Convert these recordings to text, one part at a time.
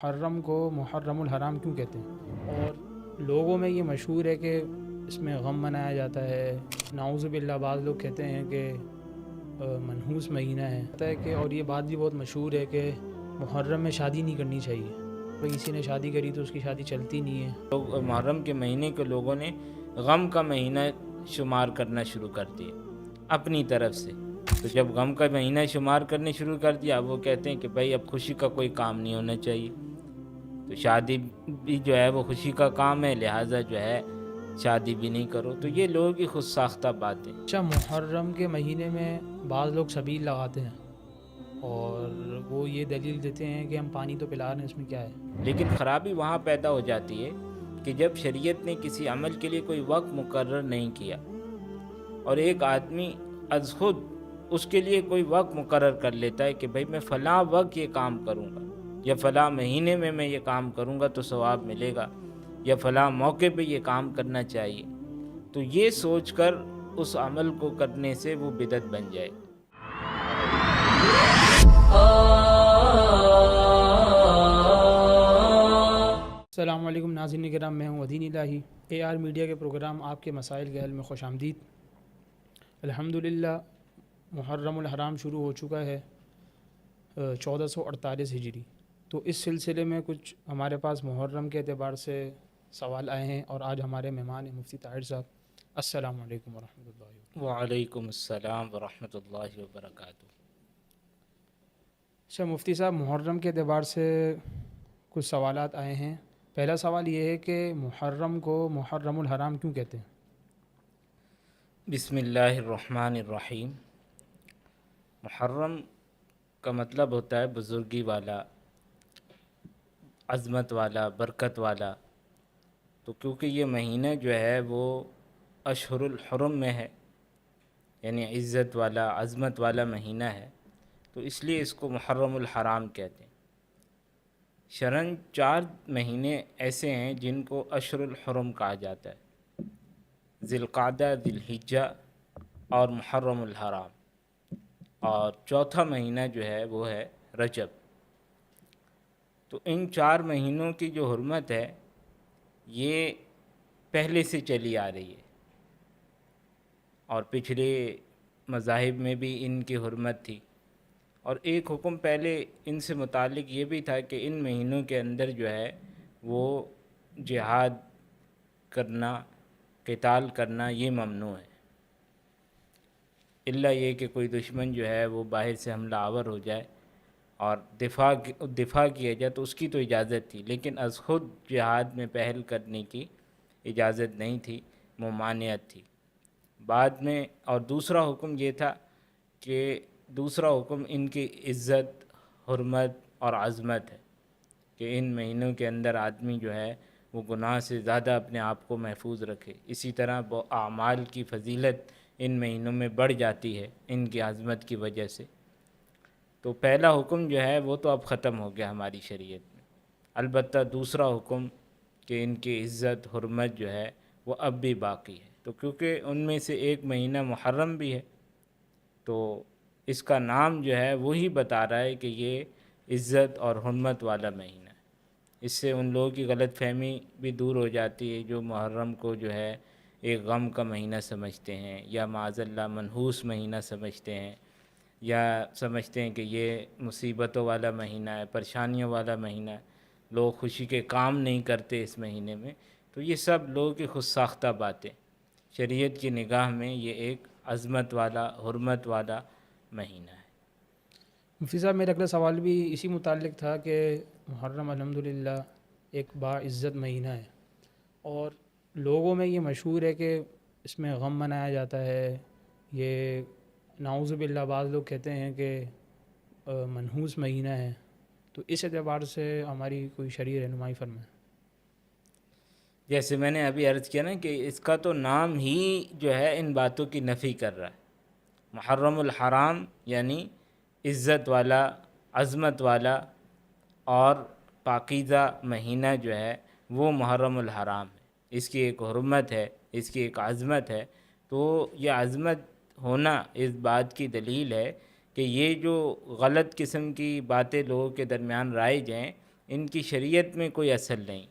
محرم کو محرم الحرام کیوں کہتے ہیں؟ اور لوگوں میں یہ مشہور ہے کہ اس میں غم منایا جاتا ہے. نعوذ باللہ بعض لوگ کہتے ہیں کہ منحوس مہینہ ہے. پتہ ہے کہ اور یہ بات بھی بہت مشہور ہے کہ محرم میں شادی نہیں کرنی چاہیے. بھئی کسی نے شادی کری تو اس کی شادی چلتی نہیں ہے. لوگ محرم کے مہینے کے لوگوں نے غم کا مہینہ شمار کرنا شروع کر دیا اپنی طرف سے. تو جب غم کا مہینہ شمار کرنے شروع کر دیا، وہ کہتے ہیں کہ بھائی اب خوشی کا کوئی کام نہیں ہونا چاہیے. تو شادی بھی جو ہے وہ خوشی کا کام ہے، لہٰذا جو ہے شادی بھی نہیں کرو. تو یہ لوگوں کی خود ساختہ باتیں. اچھا، محرم کے مہینے میں بعض لوگ سبیل لگاتے ہیں اور وہ یہ دلیل دیتے ہیں کہ ہم پانی تو پلا رہے ہیں، اس میں کیا ہے. لیکن خرابی وہاں پیدا ہو جاتی ہے کہ جب شریعت نے کسی عمل کے لیے کوئی وقت مقرر نہیں کیا اور ایک آدمی از خود اس کے لیے کوئی وقت مقرر کر لیتا ہے کہ بھئی میں فلاں وقت یہ کام کروں گا، یا فلاں مہینے میں یہ کام کروں گا تو ثواب ملے گا، یا فلاں موقع پہ یہ کام کرنا چاہیے، تو یہ سوچ کر اس عمل کو کرنے سے وہ بدعت بن جائے. السلام علیکم ناظرین کرام، میں ہوں ودین الہی. اے آر میڈیا کے پروگرام آپ کے مسائل کے حل میں خوش آمدید. الحمدللہ محرم الحرام شروع ہو چکا ہے 1448 ہجری. تو اس سلسلے میں کچھ ہمارے پاس محرم کے اعتبار سے سوال آئے ہیں اور آج ہمارے مہمان ہیں مفتی طاہر صاحب. السلام علیکم ورحمۃ اللہ وبرکاتہ. وعلیکم السلام ورحمۃ اللہ وبرکاتہ. اچھا مفتی صاحب، محرم کے اعتبار سے کچھ سوالات آئے ہیں. پہلا سوال یہ ہے کہ محرم کو محرم الحرام کیوں کہتے ہیں؟ بسم اللہ الرحمن الرحیم. محرم کا مطلب ہوتا ہے بزرگی والا، عظمت والا، برکت والا. تو کیونکہ یہ مہینہ جو ہے وہ اشہر الحرم میں ہے، یعنی عزت والا، عظمت والا مہینہ ہے، تو اس لیے اس کو محرم الحرام کہتے ہیں. شرعاً 4 مہینے ایسے ہیں جن کو اشہر الحرم کہا جاتا ہے: ذی القعدہ، ذی الحجہ اور محرم الحرام. اور چوتھا مہینہ جو ہے وہ ہے رجب. تو ان 4 مہینوں کی جو حرمت ہے یہ پہلے سے چلی آ رہی ہے، اور پچھلے مذاہب میں بھی ان کی حرمت تھی. اور ایک حکم پہلے ان سے متعلق یہ بھی تھا کہ ان مہینوں کے اندر جو ہے وہ جہاد کرنا، قتال کرنا یہ ممنوع ہے، الا یہ کہ کوئی دشمن جو ہے وہ باہر سے حملہ آور ہو جائے اور دفاع کیا جائے تو اس کی تو اجازت تھی، لیکن از خود جہاد میں پہل کرنے کی اجازت نہیں تھی، ممانعت تھی. بعد میں اور دوسرا حکم یہ تھا کہ دوسرا حکم ان کی عزت، حرمت اور عظمت ہے کہ ان مہینوں کے اندر آدمی جو ہے وہ گناہ سے زیادہ اپنے آپ کو محفوظ رکھے. اسی طرح اعمال کی فضیلت ان مہینوں میں بڑھ جاتی ہے ان کی عظمت کی وجہ سے. تو پہلا حکم جو ہے وہ تو اب ختم ہو گیا ہماری شریعت میں. البتہ دوسرا حکم کہ ان کی عزت، حرمت جو ہے وہ اب بھی باقی ہے. تو کیونکہ ان میں سے ایک مہینہ محرم بھی ہے تو اس کا نام جو ہے وہی بتا رہا ہے کہ یہ عزت اور حرمت والا مہینہ ہے. اس سے ان لوگوں کی غلط فہمی بھی دور ہو جاتی ہے جو محرم کو جو ہے ایک غم کا مہینہ سمجھتے ہیں، یا معاذ اللہ منحوس مہینہ سمجھتے ہیں، یا سمجھتے ہیں کہ یہ مصیبتوں والا مہینہ ہے، پریشانیوں والا مہینہ ہے، لوگ خوشی کے کام نہیں کرتے اس مہینے میں. تو یہ سب لوگوں کی خود ساختہ باتیں. شریعت کی نگاہ میں یہ ایک عظمت والا، حرمت والا مہینہ ہے. مفتی صاحب، میرا اگلا سوال بھی اسی متعلق تھا کہ محرم الحمدللہ ایک باعزت مہینہ ہے اور لوگوں میں یہ مشہور ہے کہ اس میں غم منایا جاتا ہے. یہ نعوذ باللہ بعض لوگ کہتے ہیں کہ منحوس مہینہ ہے. تو اس اعتبار سے ہماری کوئی شرعی رہنمائی فرمائیں. جیسے میں نے ابھی عرض کیا نا کہ اس کا تو نام ہی جو ہے ان باتوں کی نفی کر رہا ہے. محرم الحرام یعنی عزت والا، عظمت والا اور پاکیزہ مہینہ جو ہے وہ محرم الحرام ہے. اس کی ایک حرمت ہے، اس کی ایک عظمت ہے. تو یہ عظمت ہونا اس بات کی دلیل ہے کہ یہ جو غلط قسم کی باتیں لوگوں کے درمیان رائج ہیں ان کی شریعت میں کوئی اصل نہیں،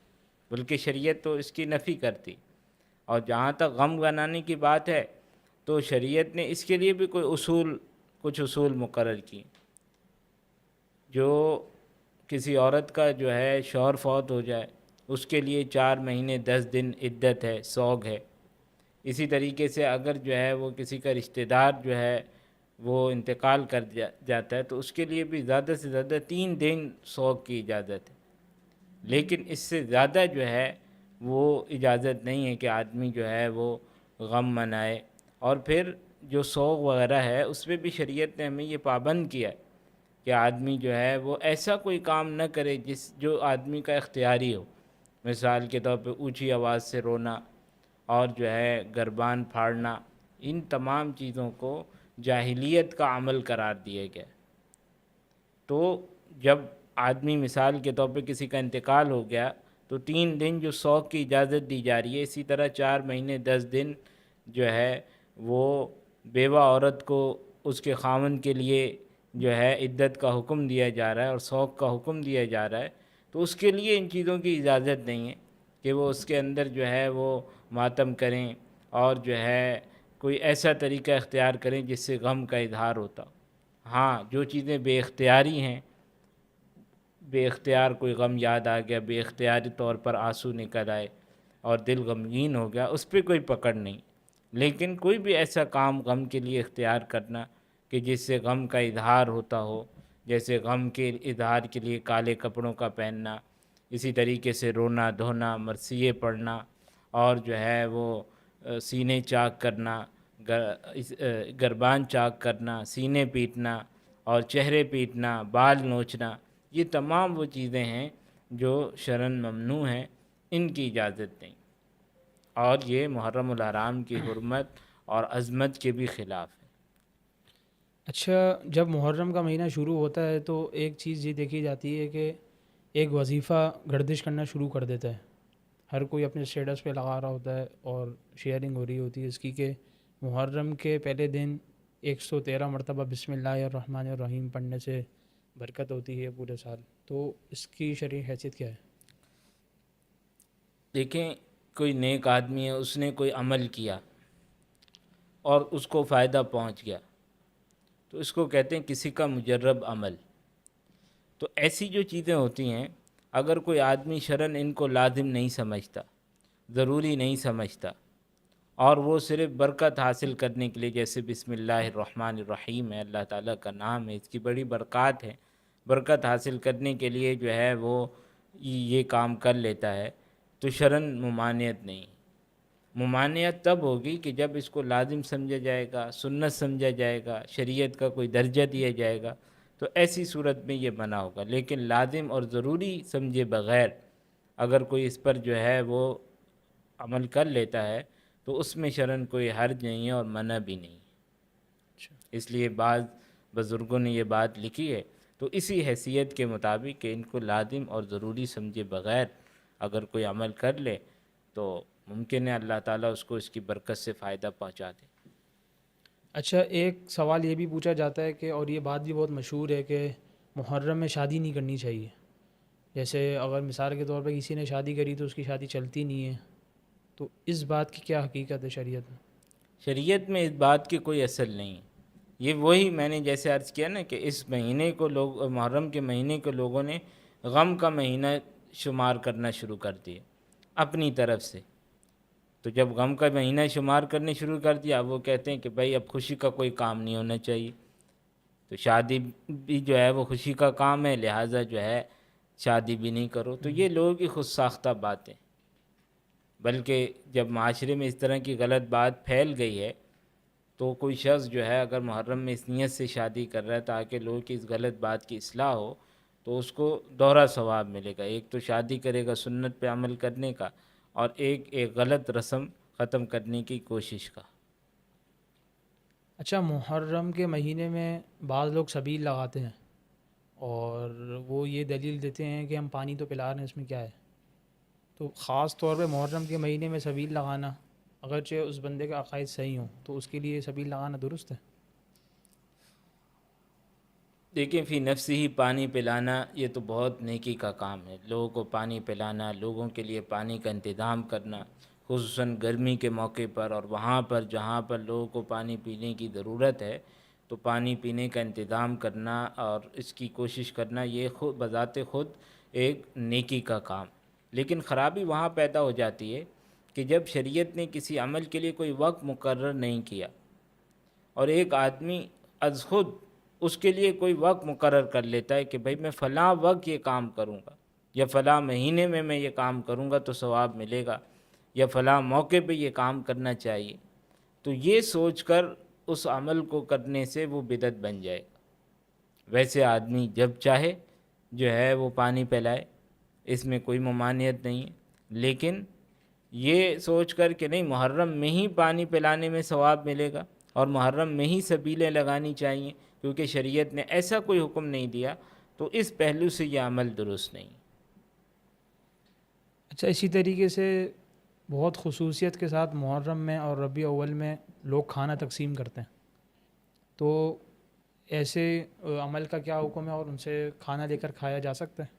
بلکہ شریعت تو اس کی نفی کرتی۔ اور جہاں تک غم بنانے کی بات ہے تو شریعت نے اس کے لیے بھی کچھ اصول مقرر کی۔ جو کسی عورت کا جو ہے شوہر فوت ہو جائے اس کے لیے 4 مہینے 10 دن عدت ہے، سوگ ہے۔ اسی طریقے سے اگر جو ہے وہ کسی کا رشتہ دار جو ہے وہ انتقال کر جاتا ہے تو اس کے لیے بھی زیادہ سے زیادہ 3 دن سوگ کی اجازت ہے، لیکن اس سے زیادہ جو ہے وہ اجازت نہیں ہے کہ آدمی جو ہے وہ غم منائے۔ اور پھر جو سوگ وغیرہ ہے اس میں بھی شریعت نے ہمیں یہ پابند کیا ہے کہ آدمی جو ہے وہ ایسا کوئی کام نہ کرے جو آدمی کا اختیاری ہو، مثال کے طور پہ اونچی آواز سے رونا اور جو ہے گربان پھاڑنا، ان تمام چیزوں کو جاہلیت کا عمل قرار دیا گیا۔ تو جب آدمی مثال کے طور پہ کسی کا انتقال ہو گیا تو 3 دن جو سوگ کی اجازت دی جا رہی ہے، اسی طرح 4 مہینے 10 دن جو ہے وہ بیوہ عورت کو اس کے خاوند کے لیے جو ہے عدت کا حکم دیا جا رہا ہے اور سوگ کا حکم دیا جا رہا ہے، تو اس کے لیے ان چیزوں کی اجازت نہیں ہے کہ وہ اس کے اندر جو ہے وہ ماتم کریں اور جو ہے کوئی ایسا طریقہ اختیار کریں جس سے غم کا اظہار ہوتا۔ ہاں، جو چیزیں بے اختیاری ہیں، بے اختیار کوئی غم یاد آ گیا، بے اختیاری طور پر آنسو نکل آئے اور دل غمگین ہو گیا، اس پہ کوئی پکڑ نہیں، لیکن کوئی بھی ایسا کام غم کے لیے اختیار کرنا کہ جس سے غم کا اظہار ہوتا ہو، جیسے غم کے اظہار کے لیے کالے کپڑوں کا پہننا، اسی طریقے سے رونا دھونا، مرثیے پڑھنا، اور جو ہے وہ سینے چاک کرنا، گربان چاک کرنا، سینے پیٹنا اور چہرے پیٹنا، بال نوچنا، یہ تمام وہ چیزیں ہیں جو شرعاً ممنوع ہیں، ان کی اجازت نہیں، اور یہ محرم الحرام کی حرمت اور عظمت کے بھی خلاف ہے۔ اچھا، جب محرم کا مہینہ شروع ہوتا ہے تو ایک چیز یہ دیکھی جاتی ہے کہ ایک وظیفہ گردش کرنا شروع کر دیتا ہے، ہر کوئی اپنے اسٹیٹس پہ لگا رہا ہوتا ہے اور شیئرنگ ہو رہی ہوتی ہے اس کی کہ محرم کے پہلے دن 113 مرتبہ بسم اللہ الرحمن الرحیم پڑھنے سے برکت ہوتی ہے پورے سال۔ تو اس کی شرعی حیثیت کیا ہے؟ دیکھیں، کوئی نیک آدمی ہے، اس نے کوئی عمل کیا اور اس کو فائدہ پہنچ گیا تو اس کو کہتے ہیں کسی کا مجرب عمل۔ تو ایسی جو چیزیں ہوتی ہیں، اگر کوئی آدمی شرعاً ان کو لازم نہیں سمجھتا، ضروری نہیں سمجھتا، اور وہ صرف برکت حاصل کرنے کے لیے، جیسے بسم اللہ الرحمن الرحیم ہے، اللہ تعالیٰ کا نام ہے، اس کی بڑی برکات ہے، برکت حاصل کرنے کے لیے جو ہے وہ یہ کام کر لیتا ہے، تو شرعاً ممانعت نہیں۔ ممانعت تب ہوگی کہ جب اس کو لازم سمجھا جائے گا، سنت سمجھا جائے گا، شریعت کا کوئی درجہ دیا جائے گا، تو ایسی صورت میں یہ منع ہوگا۔ لیکن لازم اور ضروری سمجھے بغیر اگر کوئی اس پر جو ہے وہ عمل کر لیتا ہے تو اس میں شرعاً کوئی حرج نہیں ہے اور منع بھی نہیں، اس لیے بعض بزرگوں نے یہ بات لکھی ہے۔ تو اسی حیثیت کے مطابق کہ ان کو لازم اور ضروری سمجھے بغیر اگر کوئی عمل کر لے تو ممکن ہے اللہ تعالیٰ اس کو اس کی برکت سے فائدہ پہنچا دے۔ اچھا، ایک سوال یہ بھی پوچھا جاتا ہے کہ، اور یہ بات بھی بہت مشہور ہے کہ محرم میں شادی نہیں کرنی چاہیے، جیسے اگر مثال کے طور پہ کسی نے شادی کری تو اس کی شادی چلتی نہیں ہے، تو اس بات کی کیا حقیقت ہے شریعت میں؟ شریعت میں اس بات کی کوئی اصل نہیں ہے۔ یہ وہی میں نے جیسے عرض کیا نا کہ اس مہینے کو محرم کے مہینے کو لوگوں نے غم کا مہینہ شمار کرنا شروع کر دیا اپنی طرف سے۔ تو جب غم کا مہینہ شمار کرنے شروع کر دیا، وہ کہتے ہیں کہ بھائی اب خوشی کا کوئی کام نہیں ہونا چاہیے، تو شادی بھی جو ہے وہ خوشی کا کام ہے، لہٰذا جو ہے شادی بھی نہیں کرو۔ تو یہ لوگوں کی خود ساختہ باتیں، بلکہ جب معاشرے میں اس طرح کی غلط بات پھیل گئی ہے تو کوئی شخص جو ہے اگر محرم میں اس نیت سے شادی کر رہا ہے تاکہ لوگوں کی اس غلط بات کی اصلاح ہو، تو اس کو دوہرا ثواب ملے گا۔ ایک تو شادی کرے گا سنت پہ عمل کرنے کا، اور ایک غلط رسم ختم کرنے کی کوشش کا۔ اچھا، محرم کے مہینے میں بعض لوگ سبیل لگاتے ہیں اور وہ یہ دلیل دیتے ہیں کہ ہم پانی تو پلا رہے ہیں، اس میں کیا ہے؟ تو خاص طور پہ محرم کے مہینے میں سبیل لگانا، اگرچہ اس بندے کا عقائد صحیح ہوں، تو اس کے لیے سبیل لگانا درست ہے؟ دیکھیں فی نفسی ہی پانی پلانا یہ تو بہت نیکی کا کام ہے. لوگوں کو پانی پلانا، لوگوں کے لیے پانی کا انتظام کرنا، خصوصاً گرمی کے موقع پر، اور وہاں پر جہاں پر لوگوں کو پانی پینے کی ضرورت ہے تو پانی پینے کا انتظام کرنا اور اس کی کوشش کرنا، یہ خود بذات خود ایک نیکی کا کام. لیکن خرابی وہاں پیدا ہو جاتی ہے کہ جب شریعت نے کسی عمل کے لیے کوئی وقت مقرر نہیں کیا اور ایک آدمی از خود اس کے لیے کوئی وقت مقرر کر لیتا ہے کہ بھئی میں فلاں وقت یہ کام کروں گا، یا فلاں مہینے میں یہ کام کروں گا تو ثواب ملے گا، یا فلاں موقع پہ یہ کام کرنا چاہیے، تو یہ سوچ کر اس عمل کو کرنے سے وہ بدعت بن جائے گا. ویسے آدمی جب چاہے جو ہے وہ پانی پلائے، اس میں کوئی ممانعت نہیں ہے، لیکن یہ سوچ کر کہ نہیں محرم میں ہی پانی پلانے میں ثواب ملے گا اور محرم میں ہی سبیلیں لگانی چاہیے کیونکہ شریعت نے ایسا کوئی حکم نہیں دیا، تو اس پہلو سے یہ عمل درست نہیں. اچھا، اسی طریقے سے بہت خصوصیت کے ساتھ محرم میں اور ربیع اول میں لوگ کھانا تقسیم کرتے ہیں، تو ایسے عمل کا کیا حکم ہے اور ان سے کھانا لے کر کھایا جا سکتا ہے؟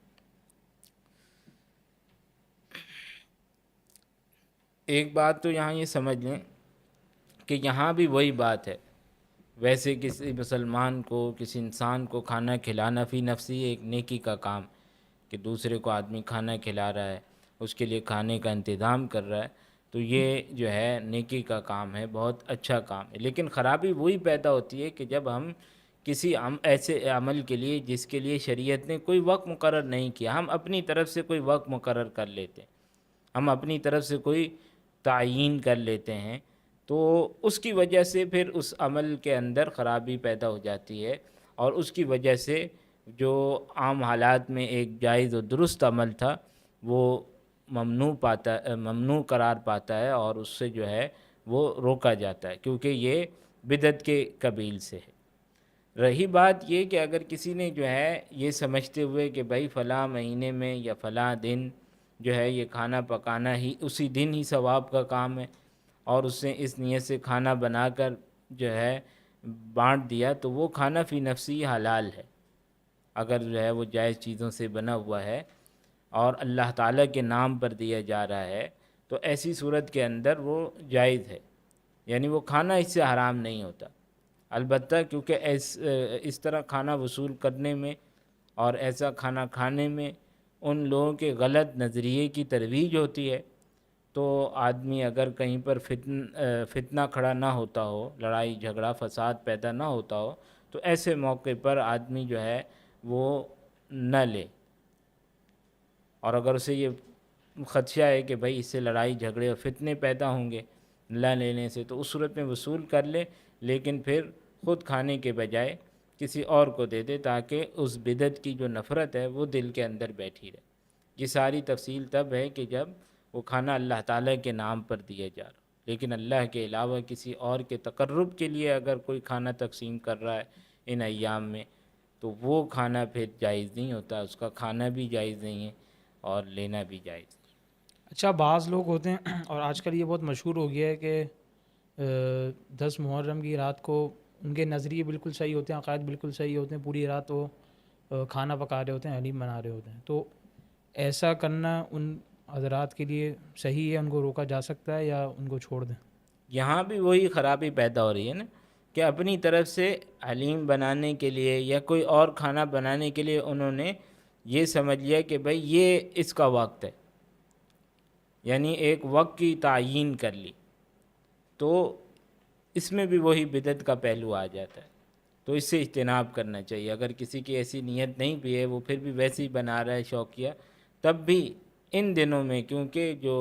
ایک بات تو یہاں یہ سمجھ لیں کہ یہاں بھی وہی بات ہے. ویسے کسی مسلمان کو، کسی انسان کو کھانا کھلانا فی نفسی ایک نیکی کا کام کہ دوسرے کو آدمی کھانا کھلا رہا ہے، اس کے لیے کھانے کا انتظام کر رہا ہے، تو یہ جو ہے نیکی کا کام ہے، بہت اچھا کام ہے. لیکن خرابی وہی پیدا ہوتی ہے کہ جب ہم کسی ایسے عمل کے لیے جس کے لیے شریعت نے کوئی وقت مقرر نہیں کیا، ہم اپنی طرف سے کوئی وقت مقرر کر لیتے ہیں، ہم اپنی طرف سے کوئی تعیین کر لیتے ہیں، تو اس کی وجہ سے پھر اس عمل کے اندر خرابی پیدا ہو جاتی ہے، اور اس کی وجہ سے جو عام حالات میں ایک جائز و درست عمل تھا وہ ممنوع قرار پاتا ہے، اور اس سے جو ہے وہ روکا جاتا ہے کیونکہ یہ بدعت کے قبیل سے ہے. رہی بات یہ کہ اگر کسی نے جو ہے یہ سمجھتے ہوئے کہ بھائی فلاں مہینے میں یا فلاں دن جو ہے یہ کھانا پکانا ہی اسی دن ہی ثواب کا کام ہے، اور اس نے اس نیت سے کھانا بنا کر جو ہے بانٹ دیا، تو وہ کھانا فی نفسی حلال ہے اگر جو ہے وہ جائز چیزوں سے بنا ہوا ہے اور اللہ تعالیٰ کے نام پر دیا جا رہا ہے، تو ایسی صورت کے اندر وہ جائز ہے، یعنی وہ کھانا اس سے حرام نہیں ہوتا. البتہ کیونکہ اس طرح کھانا وصول کرنے میں اور ایسا کھانا کھانے میں ان لوگوں کے غلط نظریے کی ترویج ہوتی ہے، تو آدمی اگر کہیں پر فتنہ کھڑا نہ ہوتا ہو، لڑائی جھگڑا فساد پیدا نہ ہوتا ہو، تو ایسے موقع پر آدمی جو ہے وہ نہ لے. اور اگر اسے یہ خدشہ ہے کہ بھئی اس سے لڑائی جھگڑے اور فتنے پیدا ہوں گے نہ لینے سے، تو اس صورت میں وصول کر لے، لیکن پھر خود کھانے کے بجائے کسی اور کو دے دے تاکہ اس بدعت کی جو نفرت ہے وہ دل کے اندر بیٹھی رہے. یہ ساری تفصیل تب ہے کہ جب وہ کھانا اللہ تعالیٰ کے نام پر دیا جا رہا، لیکن اللہ کے علاوہ کسی اور کے تقرب کے لیے اگر کوئی کھانا تقسیم کر رہا ہے ان ایام میں، تو وہ کھانا پھر جائز نہیں ہوتا، اس کا کھانا بھی جائز نہیں ہے اور لینا بھی جائز نہیں. اچھا، بعض لوگ ہوتے ہیں اور آج کل یہ بہت مشہور ہو گیا ہے کہ 10 محرم کی رات کو ان کے نظریے بالکل صحیح ہوتے ہیں، عقائد بالکل صحیح ہوتے ہیں، پوری رات وہ کھانا پکا رہے ہوتے ہیں، حلیم بنا رہے ہوتے ہیں، تو ایسا کرنا ان حضرات کے لیے صحیح ہے؟ ان کو روکا جا سکتا ہے یا ان کو چھوڑ دیں؟ یہاں بھی وہی خرابی پیدا ہو رہی ہے نا کہ اپنی طرف سے حلیم بنانے کے لیے یا کوئی اور کھانا بنانے کے لیے انہوں نے یہ سمجھ لیا کہ بھئی یہ اس کا وقت ہے، یعنی ایک وقت کی تعیین کر لی، تو اس میں بھی وہی بدعت کا پہلو آ جاتا ہے. تو اس سے اجتناب کرنا چاہیے. اگر کسی کی ایسی نیت نہیں بھی ہے، وہ پھر بھی ویسے ہی بنا رہا ہے شوقیہ، تب بھی ان دنوں میں کیونکہ جو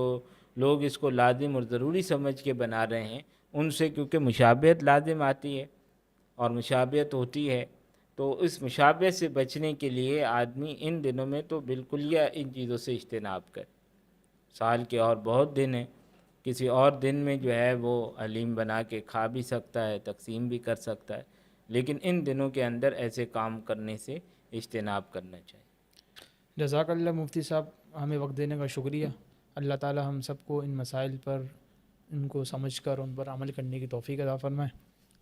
لوگ اس کو لازم اور ضروری سمجھ کے بنا رہے ہیں، ان سے کیونکہ مشابہت لازم آتی ہے اور مشابہت ہوتی ہے، تو اس مشابہت سے بچنے کے لیے آدمی ان دنوں میں تو بالکل یا ان چیزوں سے اجتناب کرے. سال کے اور بہت دن ہیں، کسی اور دن میں جو ہے وہ حلیم بنا کے کھا بھی سکتا ہے، تقسیم بھی کر سکتا ہے، لیکن ان دنوں کے اندر ایسے کام کرنے سے اجتناب کرنا چاہیے. جزاک اللہ مفتی صاحب، ہمیں وقت دینے کا شکریہ. اللہ تعالی ہم سب کو ان مسائل پر ان کو سمجھ کر ان پر عمل کرنے کی توفیق عطا فرمائے.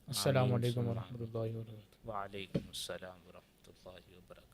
السلام آمین علیکم ثم ورحمۃ اللہ وبرکاتہ. وعلیکم السلام ورحمۃ اللہ. اللہ وبرکاتہ.